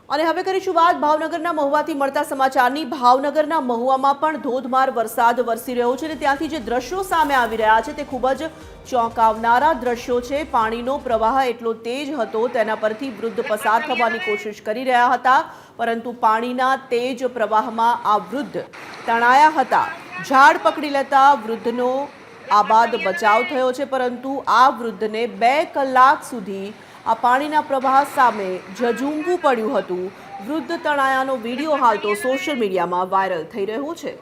અને હવે કરીશું વાત ભાવનગરના મહુવાથી મળતા સમાચારની। ભાવનગરના મહુવામાં પણ ધોધમાર વરસાદ વરસી રહ્યો છે અને ત્યાંથી જે દ્રશ્યો સામે આવી રહ્યા છે તે ખૂબ જ ચોંકાવનારા દ્રશ્યો છે। પાણીનો પ્રવાહ એટલો તેજ હતો, તેના પરથી વૃદ્ધ પસાર થવાની કોશિશ કરી રહ્યા હતા, પરંતુ પાણીના તેજ પ્રવાહમાં આ વૃદ્ધ તણાયા હતા। ઝાડ પકડી લેતા વૃદ્ધનો આબાદ બચાવ થયો છે, પરંતુ આ વૃદ્ધને 2 કલાક સુધી આ પાણીના પ્રવાહ સામે ઝઝૂમવું પડ્યું હતું। વૃદ્ધ તણાયાનો વિડીયો હાલ તો સોશિયલ મીડિયામાં વાયરલ થઈ રહ્યો છે।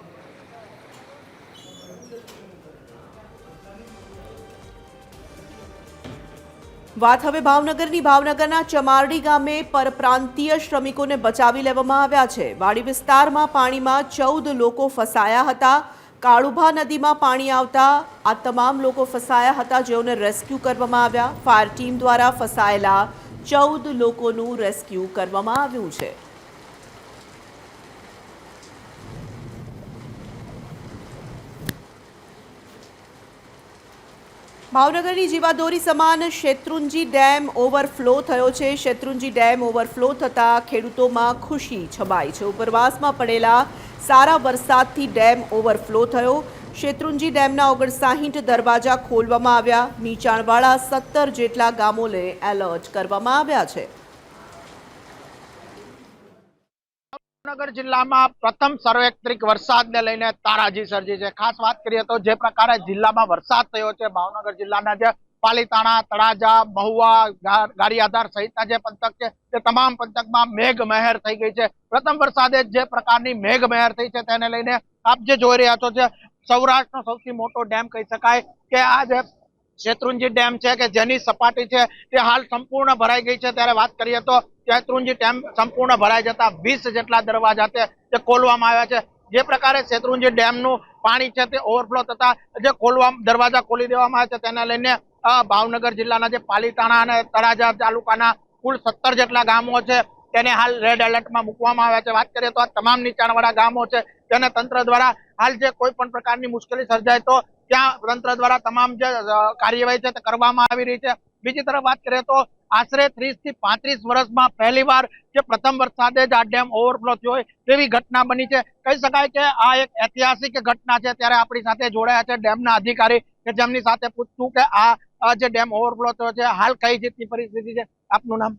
વાત હવે ભાવનગરની। ભાવનગરના ચમારડી ગામે પરપ્રાંતીય શ્રમિકોને બચાવી લેવામાં આવ્યા છે। વાડી વિસ્તારમાં પાણીમાં 14 લોકો ફસાયા હતા। કાળુભા નદીમાં પાણી આવતા આ તમામ લોકો ફસાયા હતા, જેઓને રેસ્ક્યુ કરવામાં આવ્યા। ફાયર ટીમ દ્વારા ફસાયેલા 14 લોકોનું રેસ્ક્યુ કરવામાં આવ્યું છે। ભાવનગરની જીવાદોરી સમાન શેત્રુંજી ડેમ ઓવરફ્લો થયો છે। શેત્રુંજી ડેમ ઓવરફ્લો થતાં ખેડૂતોમાં ખુશી છવાઈ છે। ઉપરવાસમાં પડેલા સારા વરસાદથી ડેમ ઓવરફ્લો થયો। શેત્રુંજી ડેમના 59 દરવાજા ખોલવામાં આવ્યા। નીચાણવાળા 17 જેટલા ગામોને એલર્ટ કરવામાં આવ્યા છે। ભાવનગર જિલ્લામાં પ્રથમ સર્વેત્રિક વરસાદને લઈને તારાજી સર્જી છે। ખાસ વાત કરીએ તો જે પ્રકારે જિલ્લામાં વરસાદ થયો છે, ભાવનગર જિલ્લાના જે પાલીતાણા, તળાજા, મહુવા, ગારિયાધાર સહિતના જે પંથક છે તે તમામ પંથકમાં મેઘ મહેર થઈ ગઈ છે। પ્રથમ વરસાદે જે પ્રકારની મેઘ મહેર થઈ છે તેને લઈને આપ જે જોઈ રહ્યા છો, જે સૌરાષ્ટ્રનો સૌથી મોટો ડેમ કહી શકાય કે આ જે શેત્રુંજી ડેમ છે કે જેની સપાટી છે તે હાલ સંપૂર્ણ ભરાઈ ગઈ છે। ત્યારે વાત કરીએ તો શેત્રુંજી ડેમ સંપૂર્ણ ભરાઈ જતા 20 જેટલા દરવાજા છે તે ખોલવામાં આવ્યા છે। જે પ્રકારે શેત્રુંજી ડેમનું પાણી છે તે ઓવરફ્લો થતા જે દરવાજા ખોલી દેવામાં આવ્યા છે તેને લઈને ભાવનગર જિલ્લાના જે પાલીતાણા અને તળાજા તાલુકાના કુલ 17 જેટલા ગામો છે તેને હાલ રેડ એલર્ટમાં મૂકવામાં આવ્યા છે। વાત કરીએ તો આ તમામ નીચાણવાળા ગામો છે તેને તંત્ર દ્વારા હાલ જે કોઈ પણ પ્રકારની મુશ્કેલી સર્જાય તો ત્યાં તંત્ર દ્વારા તમામ જે કાર્યવાહી છે તે કરવામાં આવી રહી છે। બીજી તરફ વાત કરીએ તો આશરે 30 થી 35 વર્ષમાં પહેલીવાર જે પ્રથમ વરસાદે જ આ ડેમ ઓવરફ્લો થયો હોય તેવી ઘટના બની છે। કહી શકાય કે આ એક ઐતિહાસિક ઘટના છે। ત્યારે આપણી સાથે જોડાયા છે ડેમના અધિકારી કે જેમની સાથે પૂછતું કે આ જે ડેમ ઓવરફ્લો થયો છે હાલ કઈ રીતની પરિસ્થિતિ છે। આપનું નામ?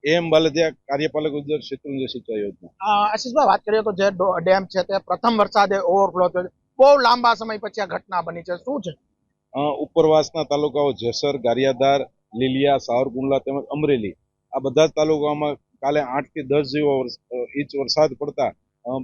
એમ બાલદિયા, કાર્યપાલક ઉદ્યોગ શેત્રુંજી સિંચાઈ યોજના। આશીષભાઈ, વાત કરીએ તો જે ડેમ છે તે પ્રથમ વરસાદે ઓવરફ્લો થયો છે, બહુ લાંબા સમય પછી આ ઘટના બની છે, શું છે? ઉપરવાસના તાલુકાઓ જેસર, ગારિયાધાર, લીલિયા, સાવરકુંડલા તેમજ અમરેલી આ બધા જ તાલુકાઓમાં કાલે 8 થી 10 જેવો ઇંચ વરસાદ પડતા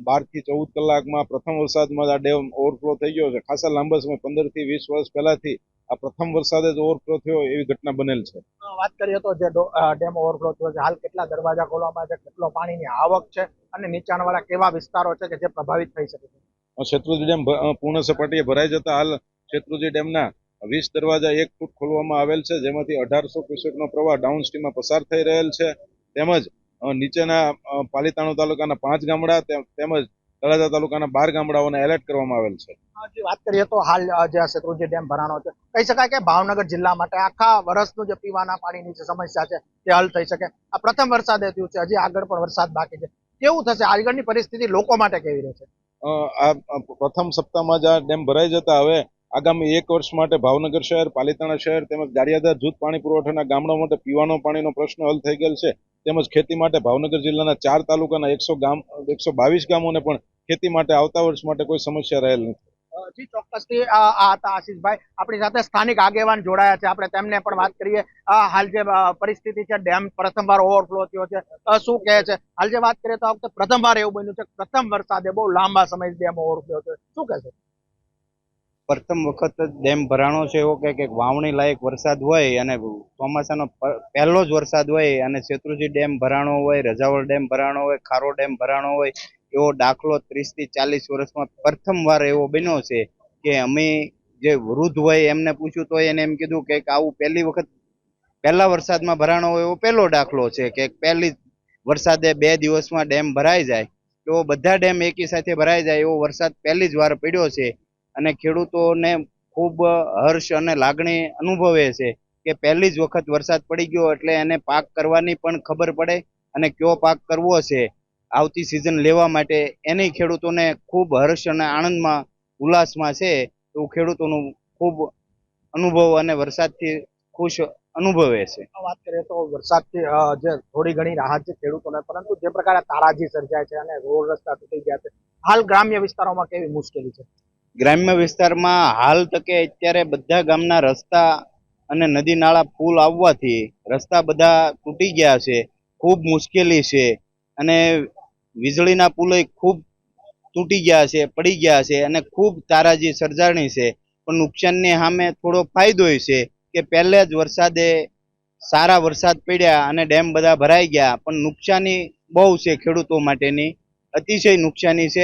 12 થી 14 કલાકમાં પ્રથમ વરસાદમાં આ ડેમ ઓવરફ્લો થઈ ગયો છે। ખાસા લાંબા સમય 15 થી 20 વર્ષ પહેલાથી આ પ્રથમ વરસાદે જ ઓવરફ્લો થયો એવી ઘટના બનેલ છે। વાત કરીએ તો જે ડેમ ઓવરફ્લો થયો છે હાલ કેટલા દરવાજા ખોલવામાં છે, કેટલો પાણીની આવક છે અને નીચાણવાળા કેવા વિસ્તારો છે કે જે પ્રભાવિત થઈ શકે છે? શેત્રુંજી ડેમ પૂર્ણ સપાટીએ ભરાઈ જતા હાલ શેત્રુંજી ડેમના 20 દરવાજા 1 ફૂટ ખોલવામાં આવેલ છે, જેમાંથી 1800 ક્યુસેકનો પ્રવાહ ડાઉનસ્ટ્રીમમાં પસાર થઈ રહેલ છે। તેમજ નીચેના પાલીતાણા તાલુકાના 5 ગામડા તેમજ તળાજા તાલુકાના 12 ગામડાઓને એલર્ટ કરવામાં આવેલ છે। વાત કરીએ તો હાલ જે શેત્રુંજી ડેમ ભરાણો છે, કહી શકાય કે ભાવનગર જિલ્લા માટે આખા વર્ષનું જે પીવાના પાણીની જે સમસ્યા છે તે હલ થઈ શકે। આ પ્રથમ વરસાદે થયું છે, હજી આગળ પણ વરસાદ બાકી છે, કેવું થશે આગળની પરિસ્થિતિ લોકો માટે કેવી રહેશે? આ પ્રથમ સપ્તાહમાં જ આ ડેમ ભરાઈ જતા હવે આગામી 1 વર્ષ માટે ભાવનગર શહેર, પાલીતાણા શહેર તેમજ ગારિયાધાર જૂથ પાણી પુરવઠાના ગામડા માટે પીવાનો પાણીનો પ્રશ્ન હલ થઈ ગયેલ છે। તેમજ ખેતી માટે ભાવનગર જિલ્લાના 4 તાલુકાના 122 ગામોને પણ ખેતી માટે આવતા વર્ષ માટે કોઈ સમસ્યા રહેલ નથી। જી ચોક્કસથી આ હતા આશીષભાઈ, આપણી સાથે સ્થાનિક આગેવાન જોડાયા છે, આપણે તેમને પણ વાત કરીએ। હાલ જે પરિસ્થિતિ છે, ડેમ પ્રથમવાર ઓવરફ્લો થયો છે, શું કહે છે? હાલ જે વાત કરીએ તો આ વખતે પ્રથમવાર એવું બન્યું છે, પ્રથમ વરસાદે બહુ લાંબા સમય ડેમ ઓવરફ્લો થયો, શું કહે છે? પ્રથમ વખત ડેમ ભરાણો છે એવો કે વાવણી લાયક વરસાદ હોય અને ચોમાસાનો પહેલો જ વરસાદ હોય અને શેત્રુંજી ડેમ ભરાણો હોય, રજાવળ ડેમ ભરાણો હોય, ખારો ડેમ ભરાણો હોય એવો દાખલો 30 થી 40 વર્ષમાં પ્રથમવાર એવો બન્યો છે કે અમે જે વૃદ્ધ હોય એમને પૂછ્યું તો એને એમ કીધું કે આવું પહેલા વરસાદમાં ભરાણો હોય એવો પહેલો દાખલો છે કે પહેલી વરસાદે 2 દિવસમાં ડેમ ભરાઈ જાય એવો બધા ડેમ એકી સાથે ભરાઈ જાય એવો વરસાદ પહેલી જ વાર પડ્યો છે। અને ખેડૂતોને ખૂબ હર્ષ અને લાગણી અનુભવે છે કે પહેલી જ વખત વરસાદ પડી ગયો એટલે એને પાક કરવાની પણ ખબર પડે અને કયો પાક કરવો છે આવતી સિઝન લેવા માટે, એની ખેડૂતોને ખૂબ હર્ષ અને આનંદમાં ઉલ્લાસમાં છે. એવું ખેડૂતોનું ખૂબ અનુભવ અને વરસાદથી ખુશ અનુભવે છે. વાત કરીએ તો વરસાદથી જે થોડી ઘણી રાહત છે ખેડૂતોને, પરંતુ જે પ્રકારે તારાજી સર્જાય છે અને રોડ રસ્તા તૂટી ગયા છે, હાલ ગ્રામ્ય વિસ્તારોમાં કેવી મુશ્કેલી છે? ગ્રામ્ય વિસ્તારમાં હાલ તકે અત્યારે બધા ગામના રસ્તા અને નદી નાળા પુલ આવવાથી રસ્તા બધા તૂટી ગયા છે. ખૂબ મુશ્કેલી છે અને વીજળીના પુલો ખૂબ તૂટી ગયા છે, પડી ગયા છે અને ખૂબ તારાજી સર્જાણી છે. પણ નુકસાનની સામે થોડો ફાયદો છે કે પહેલે જ વરસાદે સારા વરસાદ પડ્યા અને ડેમ બધા ભરાઈ ગયા, પણ નુકસાની બહુ છે ખેડૂતો માટેની, અતિશય નુકસાની છે.